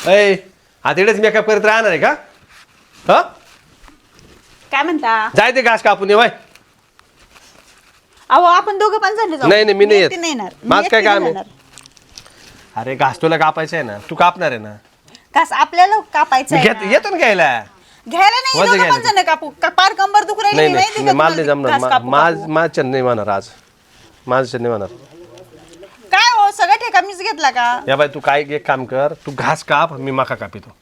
ऐ आता इकडेच मेकअप करत राहणार आहे का? हा काय म्हणता? जाय ते घास कापून ये. अहो आपण दोघं पण झाले जाऊ. नाही मी नाही येत. एकटी नाही येणार. मी माझं काय एकटी काम नाही आहे? जाणार. अरे घास तुला कापायचा आहे ना, तू कापणार आहे ना. घास आपल्याला कापायचा आहे ना. येतो ना घ्यायला. घ्यायला नाही वजन दोघं घ्यायला पण जण कापू. पार कंबर दुखू राहिली. नाही मी माहिती नाही का मला नाही तुम्हाला घास जमणार. कापू कापू. माझं नाही म्हणणार आज. माझं नाही म्हणणार. काय हो सगळं ठेका मीच घेतला का? या बाई तू काय एक काम कर, तू घास काप, मी मका कापितो.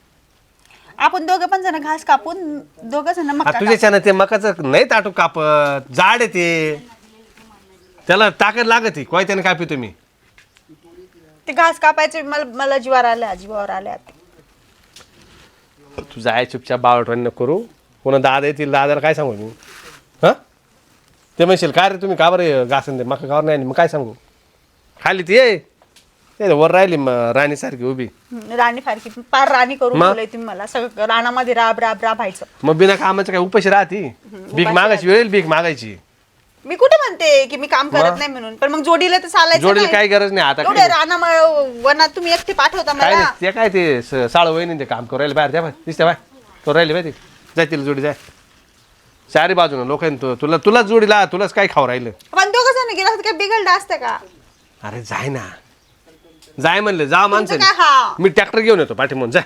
आपण दोघं पण जण घास कापून दोघं जण मका तुझ्याच्यानं ते मकाचं नाही ताटू कापत, जाड आहे ते, त्याला ताकद लागत कोयत्याने कापितो मी. ते घास कापायचे मला जीवावर आले आता. तू जाय चुपचाप बावटवाणी नको करू. पुन्हा दादा येतील, दादाला काय सांगू मी? हा ते म्हणशील काय रे तुम्ही का बरं घासून दे मका कावर नाही, मग काय सांगू? खाली ती ये वर राहिली राणीसारखी उभी. राणी फारकी पार राणी करून ठेवलंय तुम्ही मला. सगळं रानामध्ये राब राबायचं. मग बिना कामाचं काय उपाशी राहती? भीक मागायची वेळ भीक मागायची. मी कुठे म्हणते की मी काम करत नाही म्हणून, पण मग जोडीला तर चालायचं. जोडीला काही गरज नाही आता. एवढ्या रानामुळे वनात तुम्ही एकटी पाठवता काय मला. नाही ते काय ते साळ वहिनी ते काम करू राहिले बाहेर. त्या बाय दिसते बाय तो राहिले बाय ते जाय तिला जोडी जाय. चारी बाजून लोक तुला जोडीला तुलाच काय खाऊ राहिलं. पण दोघं जण गेला काय बिघडलं असतं का? अरे जाय ना, जाय म्हणलं जा माणसं. काय हा मी ट्रॅक्टर घेऊन येतो पाठीमोन जाय.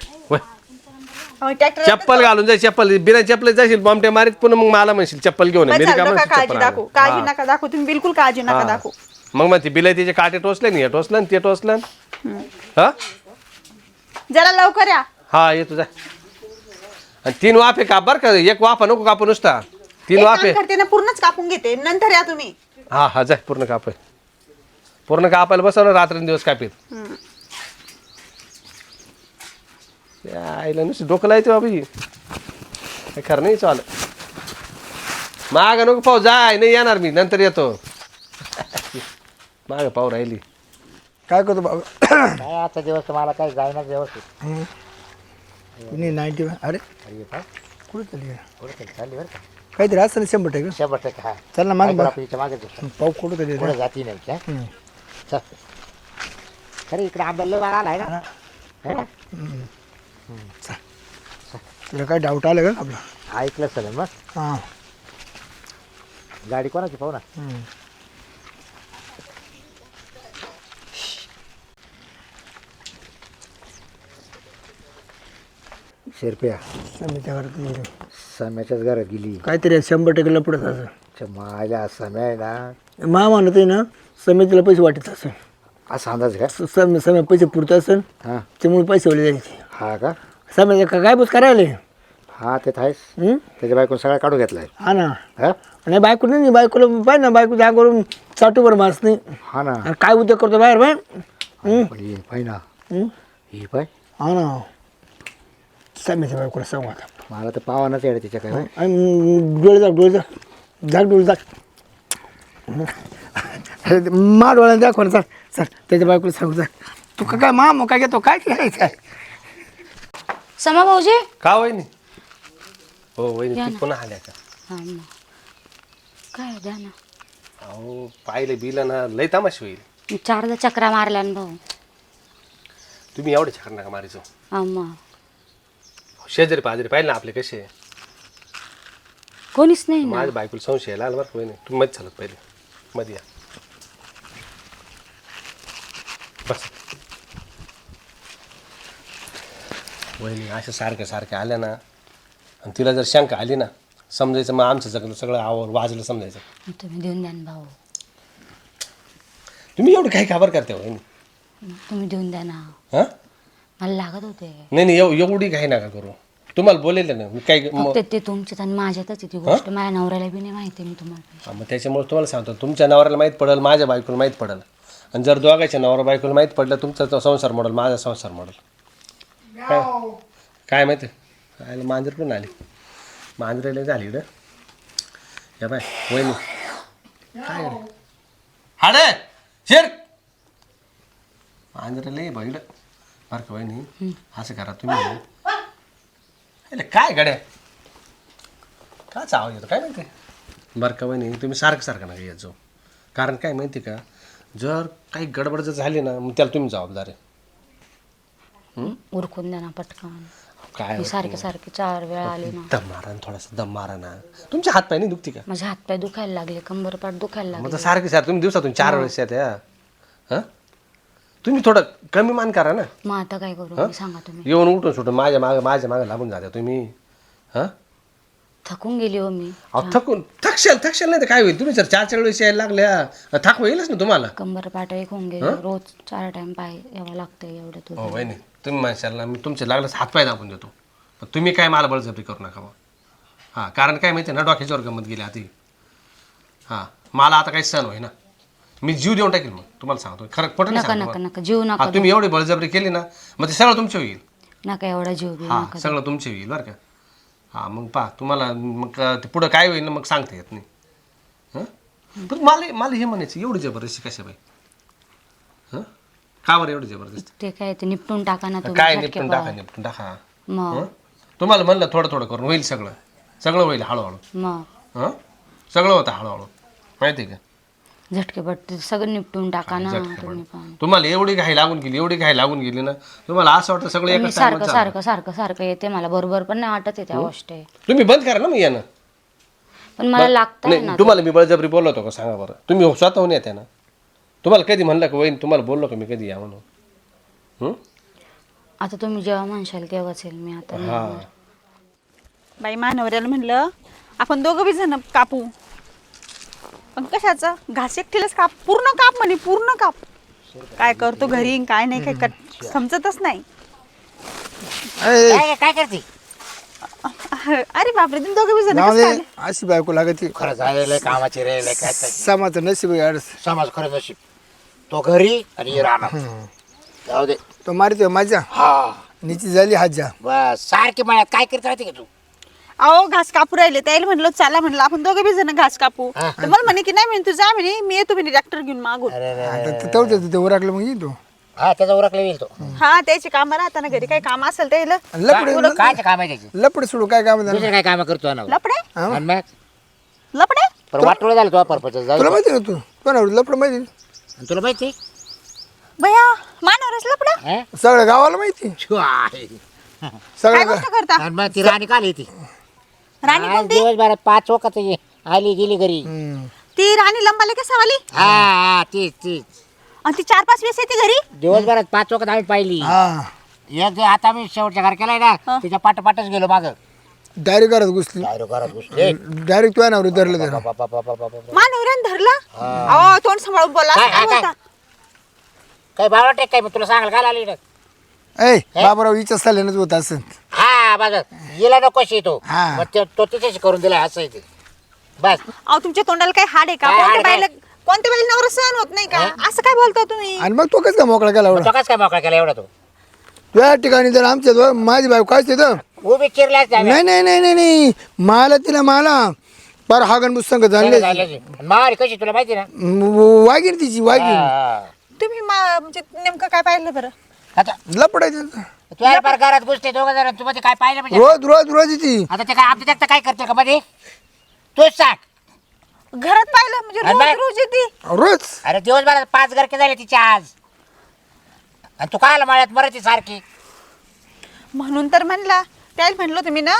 ट्रॅक्टर चप्पल घालून जाय. चप्पल बिना चप्पल जाशील बॉम्बटे मारीत पुन्हा मग मला म्हणशील चप्पल घेऊन ये. काळजी दाखवू काळजी नका दाखवू तुम्ही बिलकुल काळजी नका दाखवू. मग ती बिलायतीचे काटे टोचले नाही, हे टोचलं ते टोचलं. हा जरा लवकर या. हा येतो जाय. आणि 3 वाफे काप बर का, एक वाफा नको कापू नुसता. 3 वाफे करते ना पूर्णच कापून घेते नंतर या तुम्ही. हा जाय पूर्ण काप. पूर्ण कापायला बसवलं रात्रंदिवस कापीत. आईला नुसतं डोकं लायचं बाबा. काय खरं नाही चाल. माग नको पाहू जाय, नाही येणार मी नंतर येतो. माग पाहू राहिली. काय करतो बाबा? काय आता दिवस मला काय जायना व्यवस्थित. कुणी 90 अरे अरे काय कुठे चालली कुठे चालली बरं का? काहीतरी असतं ना 100%. 100% हा. चल ना माग बा बापरीच्या मागे दिसतो. पाऊ कुठं कधी पुढे जाती नाही काय? चल. अरे इकडे आंब्याला वारा आलाय ना. तुला काय डाऊट आलं का आपलं? ऐकलं सर मग हां गाडी कोणाची पाहू ना. शिरप्या समीच्या घरात सम्याच्याच घरात गेली. काहीतरी 100% लपडत असं. मायला समय आहे ना. मा म्हणत आहे ना समितीला पैसे वाटत असेल. असा अंदाज का? समय पैसे पुरत असेल हां त्यामुळे पैसे वळले जायचे. हा का? समय काय बस करायला. हा ते आहेस. त्याच्या बायकोन सगळा काढून घेतलाय. हा ना. हा नाही बायको नाही बायकोला पाहिजे ना बायको जागवरून चाटूवर मास नाही. हा ना. आणि काय उद्योग करतो बाहेर बाय. पण ये पाय ना ही पाय. हा ना समीच्या बायकोला सांगू आता. मला तर पावानच येणार तिच्या काय. आणि डोळे जाग मा डोळ्याला दाखव ना. सर त्याच्या बायकोला सांगू जा. तू काय मा काय घेतो काय करायचं आहे. समा भाऊजी का वहिनी? हो वहिनी ती पुन्हा आल्या का? हा मग काय द्या ना. अहो पाहिलं बिलं ना लय तमाशा होईल. 4दा चक्रा मारल्या ना भाऊ. तुम्ही एवढे चक्कर नका मारायचो. हा मग शेजारी पाजारी पाहिले ना आपले कसे. कोणीच नाही ना. माझ्या बायकोला संशय आला बरं का वहिनी. तुम्ही मध्ये चालत पहिले मध्ये या बस. वहिनी अशा सारख्या आल्या ना आणि तिला जर शंका आली ना समजायचं मग आमचं सगळं आवर वाजलं समजायचं. तुम्ही देऊन द्या ना भाऊ. तुम्ही एवढं काही खबर करते वहिनी. तुम्ही देऊन द्या ना. हां मला लागत होते. नाही एवढी काही नका करू. तुम्हाला बोलेल ना मी काय फक्त ते तुमच्यात आणि माझ्यातच ती गोष्ट. माझ्या नवऱ्याला बी नाही माहिती. मी तुम्हाला मग त्याच्यामुळे तुम्हाला सांगतो तुमच्या नवऱ्याला माहीत पडेल माझ्या बायकोला माहीत पडेल. आणि जर दोघांच्या नवरा बायकोला माहीत पडलं तुमचा तो संसार मॉडेल माझा संसार मॉडेल काय माहिती. काय मांजर पण आली. मांजराला झाली इकडं. या बाय वहिनी काय हाड शेर मांजराला बघ इकडं बरं का वहिनी. असं करा तुम्ही काय गड्या काच आवाज येतो काय माहिती. बरं का वहिनी तुम्ही सारखं नका येत जाऊ. कारण काय माहिती का जर काही गडबड जर झाली ना मग त्याला तुम्ही जबाबदार आहे. उरकून द्या ना पटकन. काय मी सारखे सारखे 4 वेळा आले ना. दम मारा ना, थोडासा दम मारा ना. तुमचे हात पाय नाही दुखती का? माझे हातपाय दुखायला लागले, कंबरपाठ दुखायला मग लागले. तर सारखे तुम्ही दिवसातून 4 वेळेस येत्या. हा तुम्ही थोडं कमी मान करा ना. मग आता काय करू मी सांगा तुम्ही. येऊन उठून सुटून माझ्या मागे लागून जात्या तुम्ही. हा थकून गेली हो मी. अहो थकशाल नाही तर काय होईल? तुम्ही जर 4 वेळेस यायला लागल्या थक होईलच ना तुम्हाला. कंबरपाठ एक होऊन गेली, रोज 4 टाइम पाय यावं लागतं एवढं दूध. हो वहिनी, तुम्ही म्हणशाल ना मी तुमचे लागलं हातपाय दाबून देतो, पण तुम्ही काय मला बळजबरी करू नका बा. हां कारण काय माहिती आहे ना, डोक्याच्यावर गमत गेली आधी. हां मला आता काही सण होई ना, मी जीव देऊन टाकेल. मग तुम्हाला सांगतो खरं पटलं नका नका नका जीव नका. तुम्ही एवढी बळजबरी केली ना, मग ते सगळं तुमचे होईल. नका एवढा जीव बी हां नका. सगळं तुमचे होईल बरं का. हां मग पहा तुम्हाला मग ते पुढं काय होईल ना मग सांगता येत नाही. हां पण मला हे म्हणायचं एवढी जबरदस्ती कशा बाई? हां का बरं एवढी जबरदस्ती? ते काय ते निपटून टाका ना तुम्ही. काय झटके निपटून टाका. मग तुम्हाला म्हणलं थोडं थोडं करून होईल सगळं होईल हळूहळू. मग हां सगळं होतं हळूहळू माहिती आहे का. झटकेपट सगळं निपटून टाका ना तुम्ही पण. तुम्हाला एवढी घाई लागून गेली ना, तुम्हाला असं वाटतं सगळं मी एकच सारखं टाइमात सारखं सारखं सारखं येते, मला बरोबर पण नाही वाटत आहे त्या गोष्टी. तुम्ही बंद करा ना मग यानं. पण मला लागतंय नाही ना. तुम्हाला मी बळजबरी बोललो होतो का सांगा बरं? तुम्ही स्वतःहून येते ना. तुम्हाला कधी म्हणलं का वहीन तुम्हाला बोललो का मी कधी या म्हणून? आता तुम्ही जेव्हा म्हणशाल तेव्हाच येईल मी. आता नाही हां येणार. बाई मानवऱ्याला म्हणलं आपण दोघं बी जण कापू, पण कशाचं घास एकटीलाच काप, पूर्ण काप म्हणे पूर्ण काप. काय करतो घरी काय नाही काय समजतच नाही. काय करते? अरे बापरे तुम्ही दोघं बी जण जाऊ कसं दे, आले? अशी बायको लागती. खरं झालेलं कामाची रेल काय समाज नशीब आहे याडस. समाज खरं नशीब. तो घरी आणि राहणार. जाऊ दे. तो मारतोय माझ्या हा निची झाली हाजा. बस सारखी मळ्यात काय करत राहते का तू? अहो घास कापू राहिले, त्याला म्हणलं चला म्हणलं आपण दोघं बी जण घास कापू. तर मला म्हणे की नाही म्हणे तू जा म्हणे, मी येतो म्हणे ट्रॅक्टर घेऊन मागून. आता तेवढं ते उराकलं मग येतो. हा त्याचा उरकला येईल तो. हा त्याची कामं राहताना घरी काही काम असेल त्याला. लपडे काय काम आहे त्याची? लपडे सोडू काय काम दुसरं काय काम करतो ना? लपडे आणि मग लपडे पण वाटोळ झालं तो पर्पज. जाऊ तुला दे. माहिती ना तू लपड माहिती आणि तुला माहिती? भैया मानवरच लपडे हा? सगळ्या गावाला माहिती. आणि काय सगळ्या गोष्ट करता? मग ती राणी काल येते. राणी आज कोणती? दिवसभरात 5 वखत आली गेली घरी. ती राणी लंबाले कसा वाली? हा तीच तीच. आणि ती 4-5 वेळेस येते घरी. दिवसभरात 5 वखत आम्ही पाहिली. हा एक आता मी शेवटच्या घर केलाय ना तिच्या पाठच गेलो माग. डायरेक्ट घरात घुसली. घरात घुसले. डायरेक्ट तुझ्या नावर धरलं त्याला. मानवऱ्यानं धरला. अहो तोंड सांभाळून बोला. काय, काय काय, बोलता? काय बावळा टेक काय मग तुला सांगाल काय आली इकडं? ए बाबराव हिच्या सल्यानच होत असं. हा बघ हिला नकोशी तो. हा. मग तो तिच्याशी करून दिला असं आहे ते. बस अहो तुमच्या तोंडाला काही हाड आहे का? काय हाड कोणत्या बाईला नवरा सहन होत नाही का? असं काय बोलता तुम्ही? आणि मग तो कसं काय मोकळा केला एवढा? तो कस काय मोकळा केला एवढा तो? त्या ठिकाणी जर आमच्या माझी बायको काय तिथं उभी चिरल्याच नाही नाही नाही नाही नाही मला पर हागण बुसंग झाले मारी कशी तुला माहिती ना? वागीर तिची वागीर हा. तुम्ही म्हणजे नेमकं काय पाहिलं बरं? आता लपडायचं तू यार पार घरात घुसते दोघं जण. तू मध्ये काय पाहिलं म्हणजे? रोज येते. आता ते काय आमच्या जास्त काय करते का मध्ये? तूच सांग. घरात पाहिलं म्हणजे आणि रोज बाय- रोज येते. रोज अरे दिवसभरात 5 गरके झाले तिच्या आज. आणि तू काय माळ्यात मरती सारखी? म्हणून तर म्हणला त्याला म्हणलो तुम्ही ना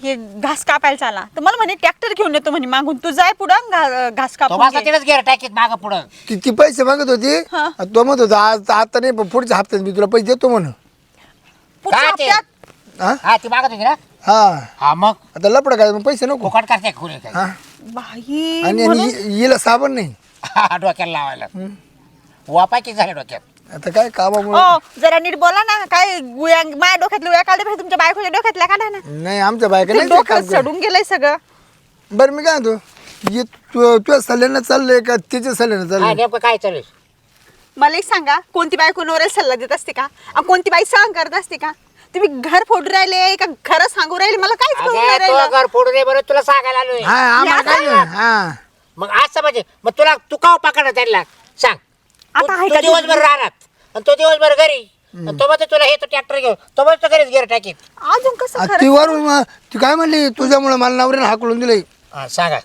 हे घास कापायला चाला, तर मला म्हणे ट्रॅक्टर घेऊन येतो म्हणे मागून, तू जाय पुढं घास तो कापून बसा घे. तिथेच गेला टाकीत मागं पुढं. ती पैसे मागत होती. हा. तो म्हणत होता आज आता नाही पण पुढच्या हप्त्यात मी तुला पैसे देतो म्हणून. पुढच्या काय ते? हप्त्यात हा हा ती मागत होती ना? हा हा मग आता लपड काय मग पैसे नको. फुकट करते खुली काय? हा बाई आणि म्हणून हिला साबण नाही. हा, डोक्याला लावायला वापाय किती झाले डोक्यात? आता काय कामामुळे ओ जरा नीट बोला ना. काय गुया माझ्या डोक्यातल्या गुया काढल्या पाहिजे, तुमच्या बायकोच्या डोक्यातल्या काढा ना. नाही आमच्या बायका ते नाही ते डोकं काम करत. चढून गेलंय सगळं. बरं मी काय म्हणतो ये तुझ्या सल्यानं चाललंय का तिच्या सल्यानं हा चाललंय? नेमकं काय चालू आहे? मला एक सांगा, कोणती बायको नवऱ्याला सल्ला देत असते का? आणि कोणती बाई सहन करत असते का? तुम्ही घर फोडून राहिले का खरं सांगू राहिले? मला काहीच कळून नाही अगं, राहिलं. तो घर फोडू दे बरं, तुला सांगायला आलोय. हा आम्हाला काय नाही. हा मग असं म्हणजे मग तुला तू का पकडणार त्यांना सांग? आता आहे तू का दिवसभर राहणार आणि तो दिवसभर घरी. आणि तो म्हणतो तुला हे तो ट्रॅक्टर घेऊ, तो म्हणतो घरीच गेला टाकीत. अजून कसं ती खरं? वरून ती काय म्हणली तुझ्यामुळे मला नवऱ्यानं हाकलून दिलंय. हा, सांगा.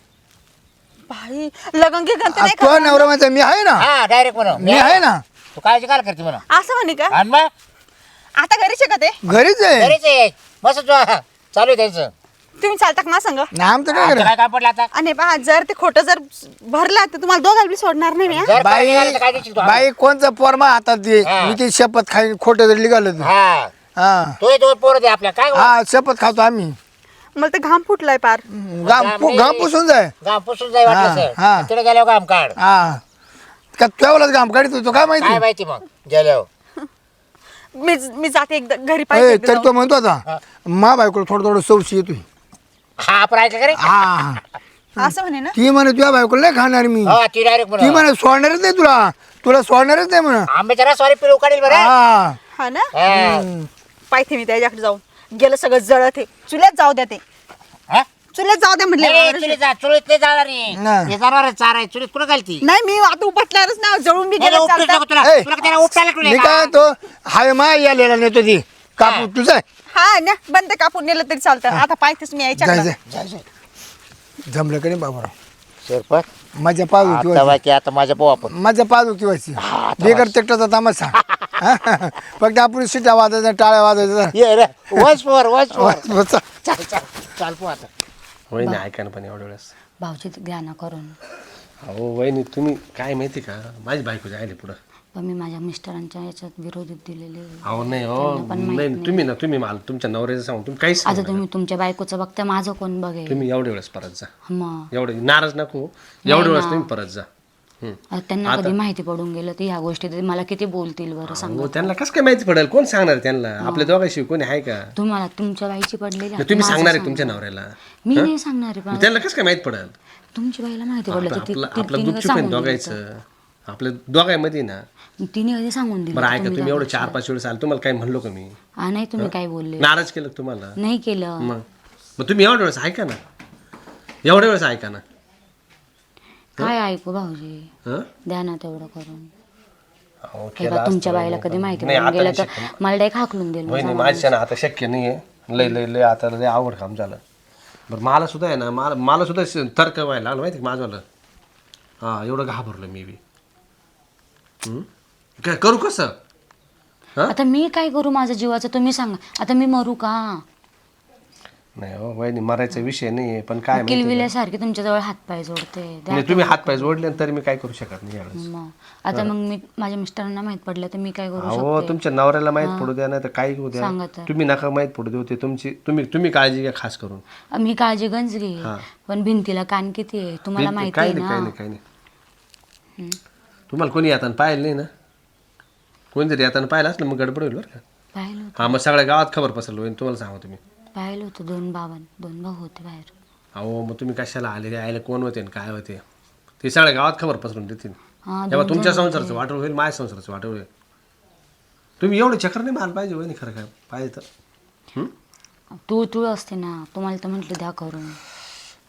बाई लग्न घे गंत नाही तो का? नवरा माझा मी आहे ना. हा डायरेक्ट म्हणा मी आहे ना. तू काळजी काय करते म्हणा. असं म्हणे का? आणि मग आता घरीच आहे का ते घरीच आहे घरीच आहे मस्त चालू आहे त्यांचं. तुम्ही चालता का सांग नाही आमचं काय आमचं करा काय काम पडलं आता आणि पहा जर ते खोटं जर भरलं तर तुम्हाला दोघांना बी सोडणार नाही मी हा? जर बाई पाणी निघालं तर काय देशील तू? बाई कोणचं पोरमा हातात दे हा. मी ते शपथ खाईन खोटं जर निघालं तर. हा हा तो दोन पोरं दे आपल्या काय हा शपथ खातो आम्ही मला तर घाम फुटलाय पार घाम पुसून जाय गाव पुसून जाय वाटलं हा. सर तिकडे गेल्यावर काम काढ हा का त्यावेळेलाच घाम काढतो तो काय काय माहिती माहिती मग गेल्यावर मी जाते एकदा घरी ए, पाहिजे तरी तो म्हणतो आता मा बायकोला थोडं थोडं सौशी येतोय हा आपण ऐकलं का रे हा असं म्हणे ना ती म्हणे तुझ्या बायकोला नाही खाणार मी हा ती डायरेक्ट ती म्हणून म्हणे सोडणारच नाही तुला सोडणारच नाही म्हण आंब्याच्या रसवारी पिळू काढेल बरं हा हा ना हा. पाहिजे मी त्याच्याकडे जाऊन गेलं सगळं जळत आहे चुल्यात जाऊ द्या ते हा? चुल्यात जाऊ द्या नाही, म्हटले चुलीत जा चुलीत नाही जाणार रे. नाही. हे जनावर चार आहे चुलीत कुठं घालती नाही मी आता उपटणारच ना जळून मी नाही, गेलं उपटूच नको चालतं तुला ए. तुला त्याला उपटायला मी तुला काय तो हाय मा यालेला नेतो ती कापू तुझा हा ना बंद कापून नेलं तरी चालतं आता पाहिजेच मी जाय यायच्या जाय जमलं का नाही बाबूराव सरपंच माझ्या पाहू आता किंवा बाकी आता माझ्या पाहू आपण माझ्या पाहू किंवाची बेगर तेकटाचा तमाशा फक्त आपण शिट्या वाजायचा टाळ्या वाजायचा ये रे वॉच फोर बस. चाल चाल चाल पो आता वहिनी ऐका ना पण एवढ्या वेळेस भाऊजी द्या ना करून. अहो वहिनी तुम्ही काय माहिती का माझी बायको जायला पुढं पण मी माझ्या मिस्टरांच्या याच्यात विरोधात दिलेले. अहो नाही हो त्यांना पण माहित नाही तुम्ही मला तुमच्या नवऱ्याचं सांगू तुम्ही काहीच आता सांगू तुम्ही तुमच्या बायकोचं बघता माझं कोण बघेल. तुम्ही एवढ्या वेळेस परत जा मग एवढे नाराज नको एवढ्या वेळेस तुम्ही परत जा आता त्यांना कधी माहिती पडून गेलं तर ह्या गोष्टी ते मला किती बोलतील बरं सांगा. हो त्यांना कसं काय माहिती पडेल कोण सांगणार त्यांना आपल्या दोघांशी कोणी आहे का तुम्हाला तुमच्या बाईची पडलेली नाही, आहे. तुम्ही माझं सांगणार आहे सांगा. तुमच्या नवऱ्याला मी नाही सांगणार आहे, पण त्यांना कसं काय माहित पडेल तुमची बाईला माहिती पडलं तर आपलं तिने गुपचूप आहे सांगून दिलं दोघायचं आपल्या दोघांमध्ये ना तर. तिने कधी सांगून दिलं बरं तर ऐका तुम्ही तुम्ही एवढं जाता. 4-5 वेळेस आलं तुम्हाला काय म्हणलो का मी नाही तुम्ही काय बोलले नाराज केलं का तुम्हाला नाही केलं. मग तुम्ही एवढ्या वेळेस ऐका ना एवढ्या वेळेस ऐका ना काय ऐकू भाऊजी हं? द्या ना तेवढं करून. अहो, हे केलं बा, तुमच्या असतं. बाईला कधी माहिती नाही, पडून आता गेलं नाही तर शक्य. मला डायरेक्ट हाकलून देईल. वहिनी माझ्या ना आता शक्य नाही आहे लय लय लय आता लय आवड काम झालं बरं मला सुद्धा आहे ना मला सुद्धा तर्क व्हायला लागलं माहिती का माझं हां एवढं घाबरलं मी बी काय करू कसं आता मी काय करू माझ्या जीवाचं तुम्ही सांगा. आता मी मरू का? नाही हो वहिनी मरायचा विषय नाही आहे पण काय माहिती किलविल्यासारखे तुमच्याजवळ हातपाय जोडते द्या. म्हणजे तुम्ही हातपाय जोडले तरी मी काय करू शकत नाही यावेळेस मग आता मग मी माझ्या मिस्टरांना माहित पडलं तर मी काय करू हो शकते? तुमच्या नवऱ्याला माहित पडू द्या नाही तर काही होऊ द्या सांगा तर. तुम्ही नका माहित पडू देऊ ते तुम्ही काळजी घ्या खास करून मी काळजी गंज घे पण भिंतीला कान किती आहे तुम्हाला माहिती काही आहे नाही काही ना. नाही काही नाही तुम्हाला कोणी येताना पाहिलं नाही ना कोणी जरी येताना पाहिलं असलं मग गडबड होईल बरं का पाहिलं हा मग सगळ्या गावात खबर पसरलो होईल तुम्हाला सांगू तुम्ही पाहिलं होतं 2 भाऊ होते बाहेर. अहो मग तुम्ही कशाला आले आयला कोण होते आणि काय होते ते सगळ्या गावात खबर पसरून देतील हा तेव्हा तुमच्या संसाराचं वाटोळ होईल माझ्या संसाराचं वाटोळ होईल तुम्ही एवढं चक्कर नाही मारलं पाहिजे वहिनी खरं काय पाहिजे तर तू असते ना तुम्हाला तर म्हटलं द्या करून.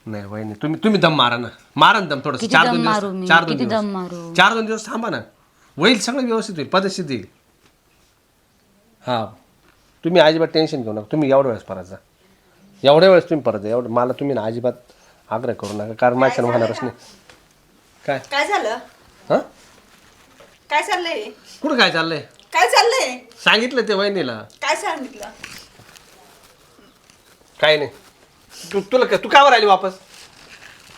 नाही वहिनी तुम्ही दम मारा ना दम थोडस किती 4-2 दम दिवस मारू मी? 4-2 किती दम दिवस मारू? 4-2 दिवस थांबा ना होईल सगळं व्यवस्थित होईल पद्धतशीर येईल हां तुम्ही अजिबात टेन्शन घेऊ नका तुम्ही एवढ्या वेळेस परत जा एवढ्या वेळेस तुम्ही परत जा एवढं मला तुम्ही ना अजिबात आग्रह करू नका कारण माझ्या होणारच नाही काय काय झालं हां काय चाललंय कुठं काय चाललंय काय चाललंय सांगितलं ते वहिनीला काय सांगितलं काय नाही तू का वर आली वापस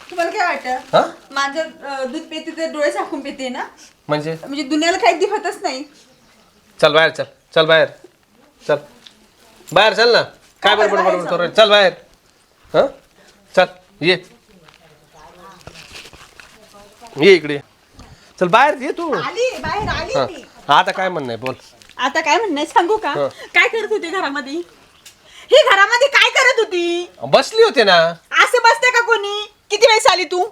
तुम्हाला काय वाटतं हां माझं दूध पेते तर डोळे झाकून पेते ना म्हणजे म्हणजे दुनियाला काही दिसतच नाही चल बाहेर चल बाहेर चल ना काय बरोबर करू चल बाहेर हां चल ये इकडे चल बाहेर ये तू आली बाहेर आली हां मी. आता काय म्हणणं आहे बोल आता काय म्हणणं सांगू का हं. काय करत होती घरामध्ये ही घरामध्ये काय करत होती बसली होते ना असं बसते का कोणी किती वेळेस आली तू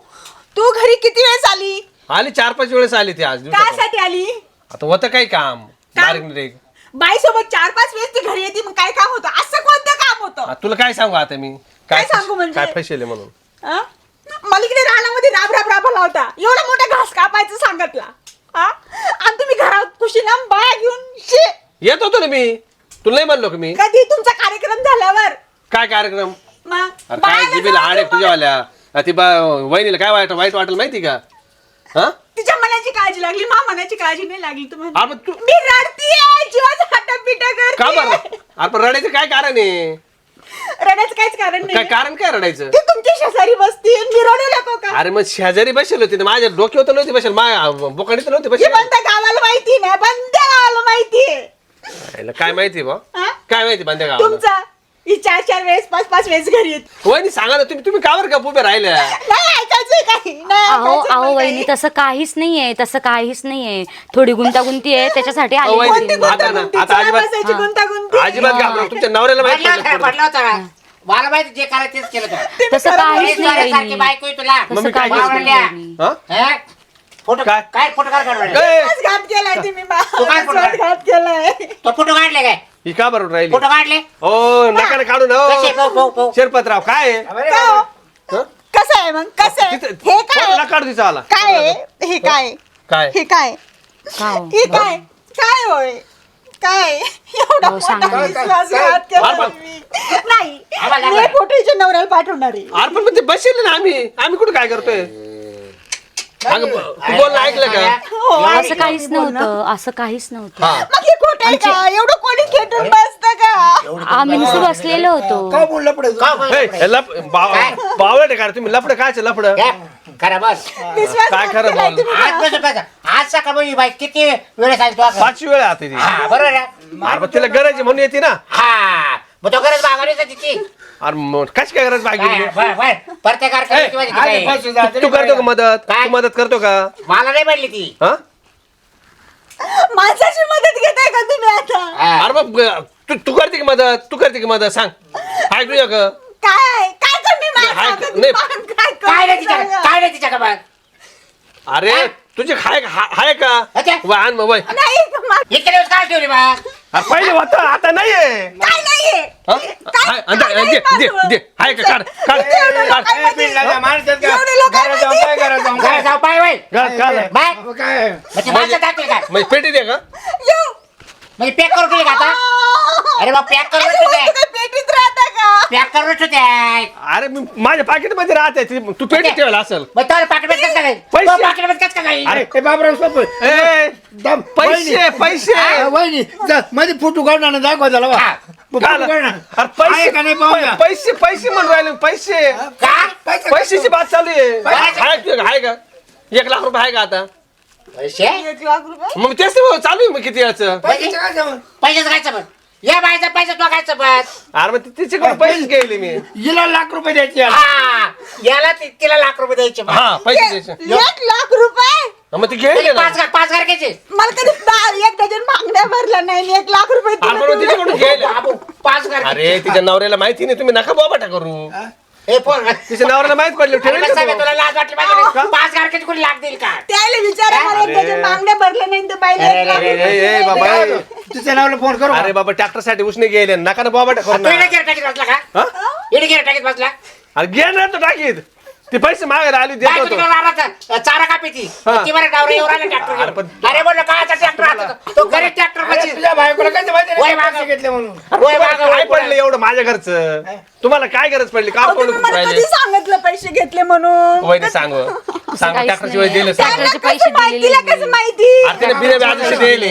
घरी किती वेळेस आली आली 4-5 वेळेस आली ती आज दिवसात काय साठी आली आता होतं काय काम बारीक बाई सोबत 4-5 वेळेस ती घरी येते मग काय काम होतं असं कोणतं काम होतं तुला काय सांगू आता मी काय सांगू म्हणजे? काय फसले म्हणून हं? मला इकडे रानामध्ये राब होता एवढा मोठा घास कापायचं सांगितला आणि तुम्ही घरात कुशीना बाया घेऊन शे येत होतो ना मी तुला नाही म्हणलो का मी कधी तुमचा कार्यक्रम झाल्यावर काय कार्यक्रम मग अरे काय बायाला जिबीला जाऊन हाड आहे तुम्हाला- तुझ्यावाल्या ती वहिनीला काय वाईट वाटेल माहिती का हा तिच्या मनाची काळजी लागली मा मनाची काळजी नाही लागली तुम्हाला अरे तू मी रडतीये जीवाचा हट्टापिटा कर का बरं अरे पण रडायचं काय कारण आहे रडायचं काहीच कारण काय नाही कारण काय रडायचं ते तुमच्या शेजारी बसते मी रडू नको का अरे मग शेजारी बसेल होती ना माझ्या डोक्यावर तर नव्हती बसेल माझ्या बोकाडीत नव्हती हे बसेल बंद गावाला माहिती ना बंद गावाला माहितीये याला काय माहिती बा हा? काय माहिती बांध्या गावाला तुमचा ही 4 वेळेस 5 वेळेस घरी येत वहिनी सांगा ना तुम्ही का बरं का उभे राहिल्या नाही ऐकायचंय काही नाही अहो ऐकायचंय अहो मला वहिनी काही. तसं काहीच नाहीये तसं काहीच नाहीये थोडी गुंतागुंती आहे त्याच्यासाठी अहो, आली वहिनी, होती. आता ना, आता अजिबात बसायची गुंतागुंती. अजिबात घाबरा तुमच्या नवऱ्याला माहिती पडला होता का? मला माहिती जे करायचं तेच केलं तुला. तसं काहीच नाही सारखी वहिनी. बायको आहे तुला तसं मग मी काय काहीच केलं? नाही वहिनी. हा? हे? फोटो काय? काय फोटो काढ काढ ए, विश्वासघात केलाय तुम्ही तू काय बोलला? विश्वासघात केलाय तो फोटो काढले काय ही का बरं राहिली फोटो काढले हो नका ना काढू ना कसे हो. पाहू, पाहू, पाहू. शिरपतराव काय आहे? का हो? हं? कसं आहे मग कसं आहे तिथं- हे काय फोटो नका काढू तिचा आला काय आहे? हे काय काय हे काय का हो? हे काय काय होय काय एवढा हो, सांगा मोठा ना. विश्वासघात केला काय? तुम्ही. नाही आम्हाला मी लागला. फोटोच्या नवऱ्याला पाठवणार आहे अरे पण ते बसेल ना आम्ही कुठे काय करतोय अगं, तू बोल ना ऐकलं का हो, असं ऐकलं काहीच मी बोलणं. नव्हतं असं काहीच नव्हतं हा मग हे खोटं आहे का एवढं कोणी खेटून बसतं का आम्ही नुसतं बसलेलो होतो का बोललं पडेल का बोलला हे, पुढे? बावळट का रे तुम्ही लपड कायचं लपड हे? खरं बस विश्वासघात काय खरं केलाय बोल? तुम्ही. आज बस बस. आज सकाळ बाई बाई किती वेळ सांगितलं तू आता? 5 वेळा आता ती हा बरोबर आहे. अरे पण तिला गरज आहे म्हणून येते ना हा मग तो गरज भागालीच आहे तिची अरे मग कशी काय गरज काय? बाकी बर, बर. प्रत्येक कारखान्याची माझी काय? तू करतो का मदत काय? तू मदत करतो का मला नाही पडली ती हा माणसाची मदत घेताय का तुम्ही आता हा. अरे मग तू करते की मदत तू करते की मदत सांग ऐकूया का काय कमी हाय- माणसाचं नाही. दिमाग काय काय नाही कमी तिच्याकडे झालं? काय नाही तिच्याकडे बघ. अरे तुझे हाय का अच्छा. वाहन मग वय नाही इतके दिवस काय ठेवली बा अरे पहिले होता आता नाहीये काय नाहीये हा? काय- हाय, काय दे नाही दे माझं. दे हाय का काढ काढ एवढं काढ लोकांमध्ये- एवढे लोक घरात जाऊन काय घरात जाऊन काय काय जाऊ पाय वय काढ काढ बाय काय म्हणजे माझं टाकले काय म्हणजे पेटी दे का येऊ. म्हणजे पॅक करून ठेवली का आता अरे बा पॅक करून अशी ठेवते वस्तू काही पेटीत राहता का पॅक करून ठेवते अरे मी माझ्या पाकिट मध्ये राहते तू पेटी ठेवला असेल मग तर पाकिट कसं काय पैसे. पाकिट मध्ये कसं काय अरे ए बाबराव सोपं ए दम पैसे पैसे वहिनी जा मध्ये फोटो काढणार दाखवा त्याला वा. हा. फोटो काढ. काढणार. अरे आहे का नाही पाहूया? पैसे पैसे म्हणून राहिले पैसे काय पैशाची बात चालू आहे पैसे. हाय का 1 लाख रुपये आहे का आता पैसे 1 लाख रुपये मग तेच तर चालू आहे मग किती याचं पैशाचं काय संबंध? पैशाचं काय सबत या बायचा पैसा तो काय सबत अरे मग तिच्याकडे पैसे गेले मी हिला लाख रुपये द्यायचे याला. हा याला तिला लाख रुपये द्यायचे बा. हा पैसे द्यायचे 1 लाख रुपये मग ते गेले म्हणजे ना पाच घर घ्यायचे मला कधी 1 डझन मागण्या भरला नाही 1 लाख रुपये अरे दिले पण मग तिच्याकडून गेले बाबू 5 घर अरे तिच्या नवऱ्याला माहिती नाही तुम्ही नका बाबाटा करू हे फोन तिच्या नवऱ्याला माहित पडले ठेवेल का तो? तुला लाज वाटली पाहिजे 5 घर किती कोणी लाख देईल का त्याला विचारा मला 1 डझन मागण्या भरल्या नाही तर बाईला 1 लाख ए, रुपये ए, ए, बाबा ए. दिले. तिच्या नावाला फोन करू अरे बाबा ट्रॅक्टर साठी उसने गेले नका ना बाबाटा करू तू ना इकडे गेअर टाकीत बसला का हा? इकडे गेअर टाकीत बसला अरे घे ना तो टाकीत ते पैसे मागायला आली देतो बायको तो तिकडे वावरात चारा कापीची हा. ती बरं डावरे येऊन आले ट्रॅक्टर अरे पण- अरे बोललो काय ट्रॅक्टर आता तो घरी ट्रॅक्टर अरे पाहिजे तुझ्या बायकोला काय माहिती वय नाही मागं. पैसे घेतले म्हणून वय तुम्हाला मागं, काय वय पुढं. पडलं एवढं माझ्या घरचं तुम्हाला काय गरज पडली का अहो, तोंड तुम्ही मला राहिले कधी सांगितलं पैसे घेतले म्हणून वय सांग सांग काहीच ट्रॅक्टरची वय नाही. दिलं सांग त्यांना ट्रॅक्टरचे पैसे कसं माहिती दिलेले तिला कसं माहिती अरे तिने बिना व्याजाचे दिले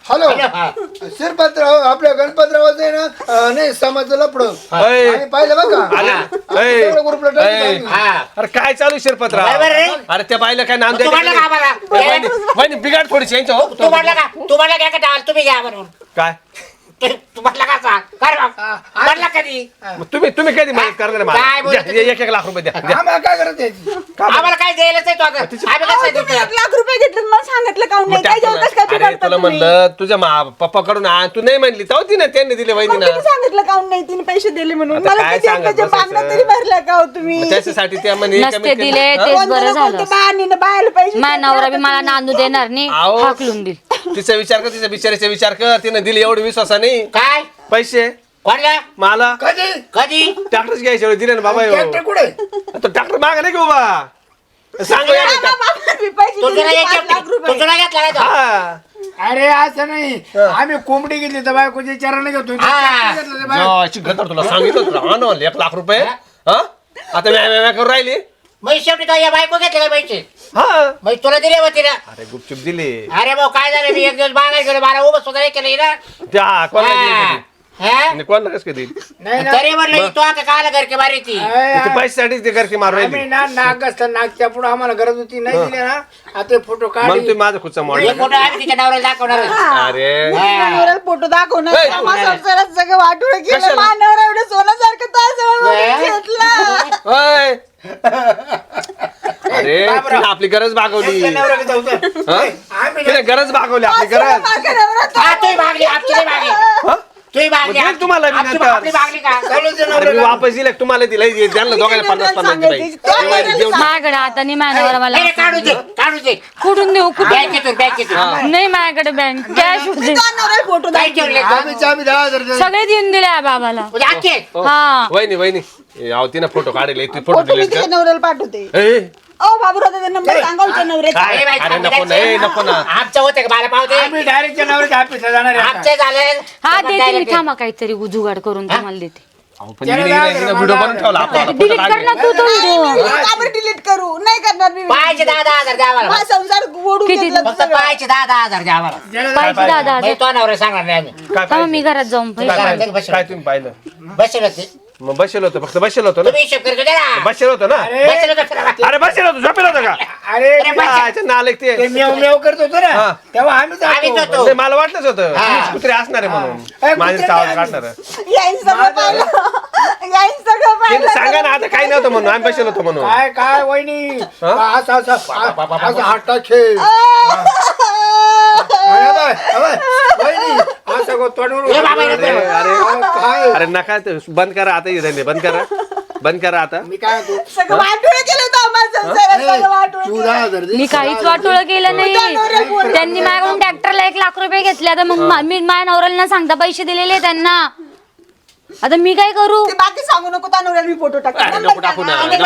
हॅलो हा. शिरपतराव आपल्या गणपतरावाचं आहे ना नाही समाजचं लपडं अय. आणि पाहिलं बघा अरे, अय. सगळं ग्रुपला टाकून अय. टाकलं. हा. अरे काय चालू शिरपतराव बरोबर रे. अरे त्या बाईला काय नाम तू म्हणला का आम्हाला? वहिनी बिघाड थोडीशी यांच्या हो तू म्हटलं का तू म्हटलं काय का डाल तुम्ही घ्या म्हणून काय तू म्हटलं का सांग काय राव? म्हटलं कधी मग तुम्ही कधी मदत करणार आहे काय मला बोलत द्या, 1 लाख रुपये द्या द्या. आम्हाला काय करत यायची आम्हाला काय द्यायलाच आहे तो आता आम्ही अहो, कसं तुम्ही देतो 1 लाख रुपये घेतले मला सांगितलं का मग नाही काय जेवताच काय अरे बिघडता तुला तुम्ही? म्हणलं तुझ्या पप्पाकडून आण तू नाही म्हणली तेव्हा तिने त्यांनी दिले मग वहिनीनं तुम्ही सांगितलं का नाही तिने पैसे दिले म्हणून आता मला काय किती सांगत एकदाच्या मागण्या बसायचं? तरी भरल्या का हो तुम्ही मग त्याच्यासाठी त्या म्हणे नसते कमीत कमी- दिले हा? तेच कोणत्या बरं ना झालं कोणत्या बायाने बायाला पैसे माझ्या दिले नवरा आता बी मला तुम्ही. नांदू देणार नाही आहो. हाकलून देईल तिचा विचार कर तिच्या बिचाराचा विचार कर तिने दिले एवढे विश्वासाने काय पैसे कोणला मला कधी कधी ट्रॅक्टरच घ्यायचे एवढे दिले ना बाबा ट्रॅक्टर कुठे तो ट्रॅक्टर मागा नाही घेऊ बा सांगू या बाबा, बाबा, मी पैसे तो दिले तुला 5 लाख रुपये तुला घेतला काय तो हा अरे असं नाही आम्ही कोंबडी घेतली तर बायकोची चरण घेतो हा. घेतलं तर बाय- जायची गंधार तुला सांगितलं तुला आणलं 1 लाख रुपये हा आता म्या म्या म्या करून राहिली मग शेवटी तो या बायको घेतले का पैसे हा मग तुला दिले होते ना अरे गुपचूप दिले अरे भाऊ काय झालं मी एक दिवस बागायला गेलो मला उभं सुद्धा केलं ना त्या कोणाला हा? कोणाला कसं काय देईल नाही ना तरी म्हणलं तू आता काला घर के मारी ती ते पैशासाठीच ते करके मारू आम्ही राहिली ना नाक असतं नाकच्या पुढे आम्हाला गरज होती नाही दिले ना आता फोटो मग काढ तुम्ही माझा खुदचा हे मॉडेल फोटो आम्ही तिच्या नवऱ्याला दाखवणार अरे नवऱ्याला फोटो दाखवणार ए, माझ्या संसारात सगळं वाटून केलं कशाला? माझ्या नवरा एवढं सोन्यासारखं ताजमहल घेतला ओय. अरे तिने आपली गरज भागवली हा? तिने गरज भागवली आपली गरज माझ्या नवरा हा तुम्ही भागली आमची नाही भागली हा? तुम्ही भागली मग देईल तुम्हाला बी आमची- नंतर. आपली भागली का अरे मी वापस दिले तुम्हाला दिला त्यांना दोघांना 50-50 ची बाई माझ्याकडे आता नाही माझ्यावर मला नाही, काढू दे काढू दे कुठून देऊ कुठून बँकेतून नाही माझ्याकडे बँक कॅश होते नवऱ्याला फोटो काय ठेवले आम्ही 10,000 सगळे देऊन दिले आहे बाबाला म्हणजे अख्खे हा वहिनी वहिनी याव तिने फोटो काढले तू फोटो फोटो मी दिले तिच्या नवऱ्याला पाठवते ए ओ बाबूराव त्याचा नंबर सांगा तुमच्या नवऱ्याचा काय? अरे बाई, अरे नको ना, ए, नको ना. आमचं होते का मला पावते आम्ही डायरेक्ट जनावरच्या ऑफिसला जाणार आहे आता. आमचे झाले हा देते मी थांबा काहीतरी जुगाड करून तुम्हाला देते अहो, पण व्हिडिओ बनवून ठेवला आपण फोटो डिलीट कर काढले ना तू तो व्हिडिओ का बरं डिलीट करू नाही करणार मी पाहायचे 10,000 द्या मला माझा संसार ओढून किती? घेतला फक्त पाहायचे 10,000 द्या मला पाहिजे दादा म्हणजे तो नवरा सांगणार नाही आम्ही काय थांबा मी पाहिजे? घरात जाऊन काय पैसे पाहिजे? बसेल. काय तुम्ही पाहिलं बसेल होते मग बसेल होतं फक्त बसेल होतं ना तुम्ही हिशोब करतो ना बसेल होतं ना बसेल होतं खरं. अरे बसेल होतं झोपेल होतं का अरे काय नालेक ते ते मेव मेव करत होतो हा. ना तेव्हा आम्ही आम्ही जातो जातो. नाही, मला वाटलंच होतं हा. तुम्हीच कुत्रे असणार आहे म्हणून माझे कुत्रे आवाज नाही. काढणार याईन सगळं पाहिलं याईन सगळं तिने सांगा पाहिलं ना आता काही नव्हतं म्हणून आम्ही बसेल होतो म्हणून काय काय वहिनी हा? असं असं असं हाता खेळ वहिनी असं गो तोंडवर ए बाबा, अरे नको. अरे काय अरे नका ते बंद करा आता हे बंद करा बंद करा आता मी काय म्हणतो सगळं वाटोळं केलं होतं माझ्या संसारात सगळं वाटोळं तू केलं. 10,000 दे. मी काहीच वाटोळं केलं नाही त्यांनी माझ्याकडून ट्रॅक्टरला 1,00,000 रुपये घेतले आता मग मी माझ्या नवऱ्याला न सांगता पैसे दिलेले त्यांना आता मी काय करू ते बाकी सांगू नको त्या नवऱ्याला मी फोटो टाकते अरे नको टाकू ना. आणि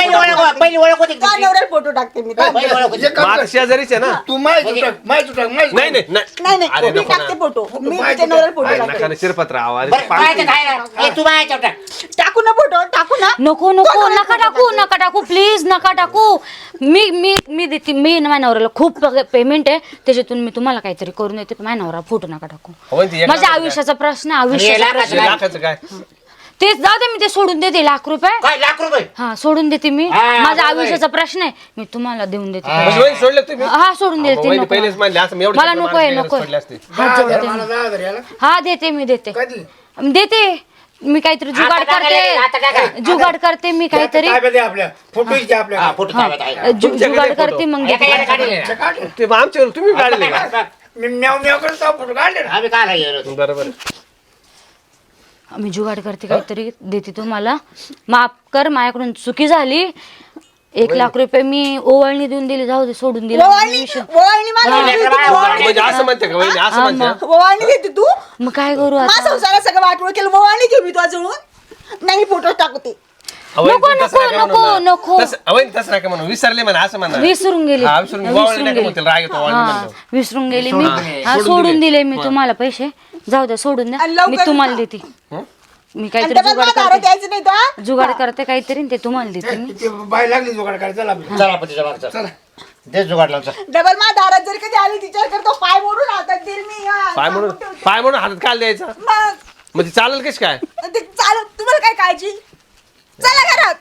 पहिली ओळख होती त्या नवऱ्याला फोटो टाकते मी त्या पहिली ओळख होती जे काम माझा शेजारीच आहे ना तू माय तुटक माय तुटक माय नाही नाही नाही नाही अरे नाही मी नको ना टाकते फोटो मी तिच्या नवऱ्याला फोटो अरे टाकते नका ना शिरपत्र आहो अरे बरं, बाहेरचं खायला. ए, तू बाहेरचं टाक. टाकू ना फोटो टाकू ना नको नको नका टाकू प्लीज नका टाकू मी मी मी देते मी माझ्या नवऱ्याला खूप पेमेंट आहे त्याच्यातून मी तुम्हाला काहीतरी करून देते पण माझ्या नवरा फोटो नका टाकू वहिनी, एक माझ्या लाखाचं आयुष्याचा प्रश्न आहे, आणि आयुष्याचा लाखाचं प्रश्न काय? लाखाचं काय तेच जाऊ दे मी ते सोडून देते 1,00,000 रुपये काय लाख रुपये हा सोडून देते मी हा, माझ्या बरोबर आहे. आयुष्याचा प्रश्न आहे मी तुम्हाला देऊन देते म्हणजे वहिनी सोडलं तुम्ही हा सोडून अहो, देते वहिनी नको पहिलेच म्हणले असं मी एवढं मला चक्र नको आहे मारायची नको गरज पडली असती. हात जोडते मला मी. 10,000 याला हा देते मी देते कधी देते मी काहीतरी जुगाड आता टाका. करते जुगाड करते मी काहीतरी काय बघते आपल्या फोटो घ्या हा, आपल्या फोटो ताब्यात आहे. जुगाड करते मग एका देते. याला काढले ना. ते मग आमच्यावर तुम्ही काढले का मी मेव मेव करतो फोटो काढले ना आम्ही काय गेलो बरोबर मी जुगाड करते काहीतरी देते तुम्हाला माफ कर माझ्याकडून चुकी झाली 1,00,000 रुपये मी ओवाळणी देऊन दिली जाऊ दे सोडून दिलं वळणी मला म्हणजे असं म्हणते का वहिनी असं म्हणते वळणी देते तू मग काय करू माझ्या आता संसारात सगळं वाटोळं केलं वळणी घेऊ मी तुझ्याजवळून नाही फोटो टाकते नको, नको, नको. तसं नका म्हणून विसरले म्हणा असं म्हणा विसरून गेली हा, विसरून गेली. विसरून नका गेली म्हणतील, राग येतो वाळणी हा म्हणल्यावर. विसरून गेली मी सोडून हा सोडून सोडून दिले. दिले मी तुम्हाला पैसे जाऊ द्या सोडून द्या आणि लवकर मी तुम्हाला जा. देते हं? मी आणि काहीतरी डबल जुगाड मला दारू करते द्यायचं नाही तो जुगाड करते काहीतरी आणि ते तुम्हाला देते मी ते बाय लागली जुगाड करायला चला आपलं. चला आपण तिच्या मागचं. देश जुगाडला चल. डबल मा दारात जर कधी आली तिच्या करतो पाय मोडून हातात देईल मी हा, पाय म्हणून सांगून ठेवते. पाय म्हणून हातात काल द्यायचा मग म्हणजे चालेल कशी काय ते चालत तुम्हाला काय काळजी चला घरात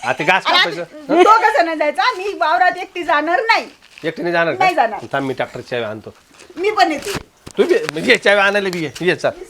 आता घास आणि कापायचं आम्ही दोघं जण जायचं मी वावरात एकटी जाणार नाही एकटीने जाणार नाही का जाणार. थांब मी ट्रॅक्टर चावी आणतो मी पण येते तू बी म्हणजे चावी आणायला बी ये चल मी